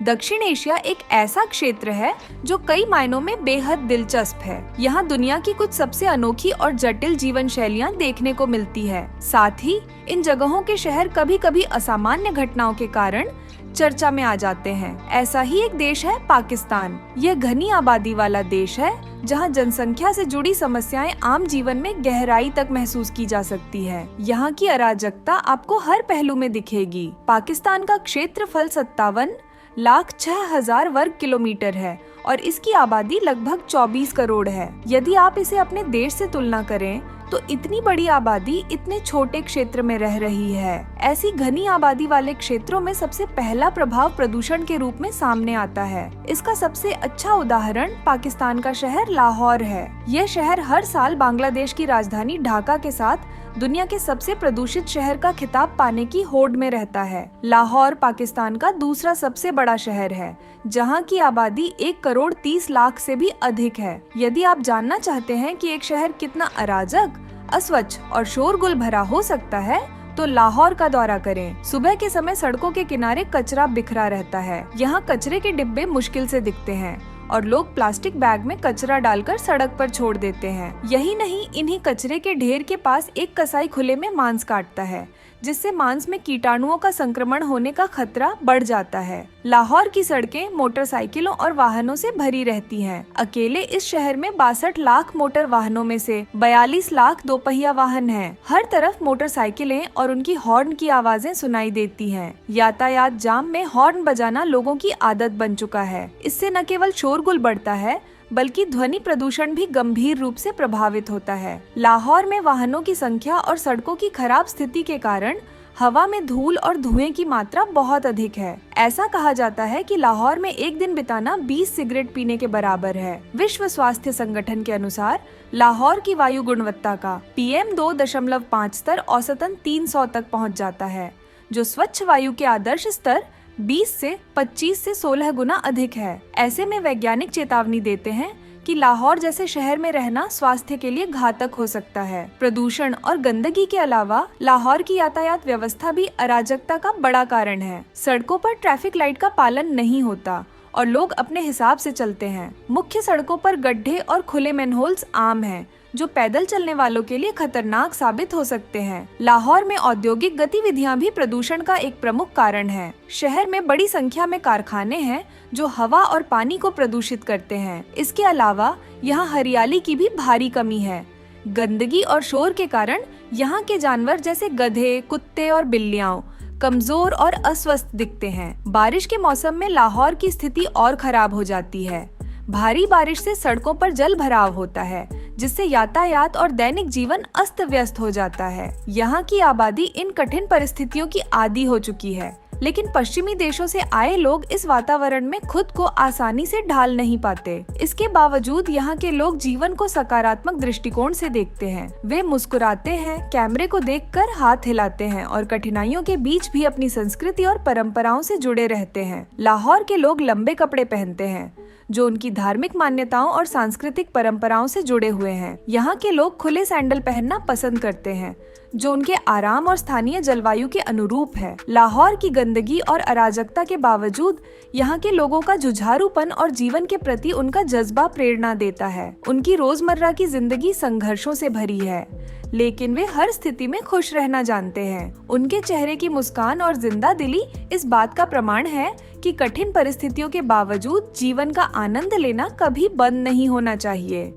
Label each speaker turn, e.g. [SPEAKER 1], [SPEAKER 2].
[SPEAKER 1] दक्षिण एशिया एक ऐसा क्षेत्र है जो कई मायनों में बेहद दिलचस्प है। यहाँ दुनिया की कुछ सबसे अनोखी और जटिल जीवन शैलियाँ देखने को मिलती है। साथ ही इन जगहों के शहर कभी कभी असामान्य घटनाओं के कारण चर्चा में आ जाते हैं। ऐसा ही एक देश है पाकिस्तान। यह घनी आबादी वाला देश है जहां जनसंख्या से जुड़ी समस्याएं आम जीवन में गहराई तक महसूस की जा सकती है। यहाँ की अराजकता आपको हर पहलू में दिखेगी। पाकिस्तान का क्षेत्रफल 57,06,000 वर्ग किलोमीटर है और इसकी आबादी लगभग 24 करोड़ है। यदि आप इसे अपने देश से तुलना करें तो इतनी बड़ी आबादी इतने छोटे क्षेत्र में रह रही है। ऐसी घनी आबादी वाले क्षेत्रों में सबसे पहला प्रभाव प्रदूषण के रूप में सामने आता है। इसका सबसे अच्छा उदाहरण पाकिस्तान का शहर लाहौर है। यह शहर हर साल बांग्लादेश की राजधानी ढाका के साथ दुनिया के सबसे प्रदूषित शहर का खिताब पाने की होड़ में रहता है। लाहौर पाकिस्तान का दूसरा सबसे बड़ा शहर है, जहां की आबादी 1,30,00,000 से भी अधिक है। यदि आप जानना चाहते हैं कि एक शहर कितना अराजक, अस्वच्छ और शोरगुल भरा हो सकता है, तो लाहौर का दौरा करें। सुबह के समय सड़कों के किनारे कचरा बिखरा रहता है। यहाँ कचरे के डिब्बे मुश्किल से दिखते हैं और लोग प्लास्टिक बैग में कचरा डालकर सड़क पर छोड़ देते हैं। यही नहीं, इन्हीं कचरे के ढेर के पास एक कसाई खुले में मांस काटता है, जिससे मांस में कीटाणुओं का संक्रमण होने का खतरा बढ़ जाता है। लाहौर की सड़कें मोटरसाइकिलों और वाहनों से भरी रहती हैं। अकेले इस शहर में 62 लाख मोटर वाहनों में से 42 लाख दोपहिया वाहन हैं। हर तरफ मोटरसाइकिलें और उनकी हॉर्न की आवाजें सुनाई देती हैं। यातायात जाम में हॉर्न बजाना लोगों की आदत बन चुका है। इससे न केवल शोरगुल बढ़ता है, बल्कि ध्वनि प्रदूषण भी गंभीर रूप से प्रभावित होता है। लाहौर में वाहनों की संख्या और सड़कों की खराब स्थिति के कारण हवा में धूल और धुएं की मात्रा बहुत अधिक है। ऐसा कहा जाता है कि लाहौर में एक दिन बिताना 20 सिगरेट पीने के बराबर है। विश्व स्वास्थ्य संगठन के अनुसार लाहौर की वायु गुणवत्ता का PM 2.5 स्तर औसतन 300 तक पहुंच जाता है, जो स्वच्छ वायु के आदर्श स्तर 20 से 25 से 16 गुना अधिक है। ऐसे में वैज्ञानिक चेतावनी देते हैं कि लाहौर जैसे शहर में रहना स्वास्थ्य के लिए घातक हो सकता है। प्रदूषण और गंदगी के अलावा लाहौर की यातायात व्यवस्था भी अराजकता का बड़ा कारण है। सड़कों पर ट्रैफिक लाइट का पालन नहीं होता और लोग अपने हिसाब से चलते हैं। मुख्य सड़कों पर गड्ढे और खुले मैनहोल्स आम हैं, जो पैदल चलने वालों के लिए खतरनाक साबित हो सकते हैं। लाहौर में औद्योगिक गतिविधियां भी प्रदूषण का एक प्रमुख कारण है। शहर में बड़ी संख्या में कारखाने हैं जो हवा और पानी को प्रदूषित करते हैं। इसके अलावा यहाँ हरियाली की भी भारी कमी है। गंदगी और शोर के कारण यहाँ के जानवर जैसे गधे, कुत्ते और बिल्लियाँ कमजोर और अस्वस्थ दिखते हैं। बारिश के मौसम में लाहौर की स्थिति और खराब हो जाती है। भारी बारिश से सड़कों पर जल भराव होता है, जिससे यातायात और दैनिक जीवन अस्त व्यस्त हो जाता है। यहाँ की आबादी इन कठिन परिस्थितियों की आदी हो चुकी है, लेकिन पश्चिमी देशों से आए लोग इस वातावरण में खुद को आसानी से ढाल नहीं पाते। इसके बावजूद यहाँ के लोग जीवन को सकारात्मक दृष्टिकोण से देखते हैं। वे मुस्कुराते हैं, कैमरे को देखकर हाथ हिलाते हैं और कठिनाइयों के बीच भी अपनी संस्कृति और परंपराओं से जुड़े रहते हैं। लाहौर के लोग लंबे कपड़े पहनते हैं, जो उनकी धार्मिक मान्यताओं और सांस्कृतिक परंपराओं से जुड़े हुए हैं। यहाँ के लोग खुले सैंडल पहनना पसंद करते हैं, जो उनके आराम और स्थानीय जलवायु के अनुरूप है। लाहौर की गंदगी और अराजकता के बावजूद यहाँ के लोगों का जुझारूपन और जीवन के प्रति उनका जज्बा प्रेरणा देता है। उनकी रोजमर्रा की जिंदगी संघर्षों से भरी है, लेकिन वे हर स्थिति में खुश रहना जानते हैं। उनके चेहरे की मुस्कान और जिंदा दिली इस बात का प्रमाण है कि कठिन परिस्थितियों के बावजूद जीवन का आनंद लेना कभी बंद नहीं होना चाहिए।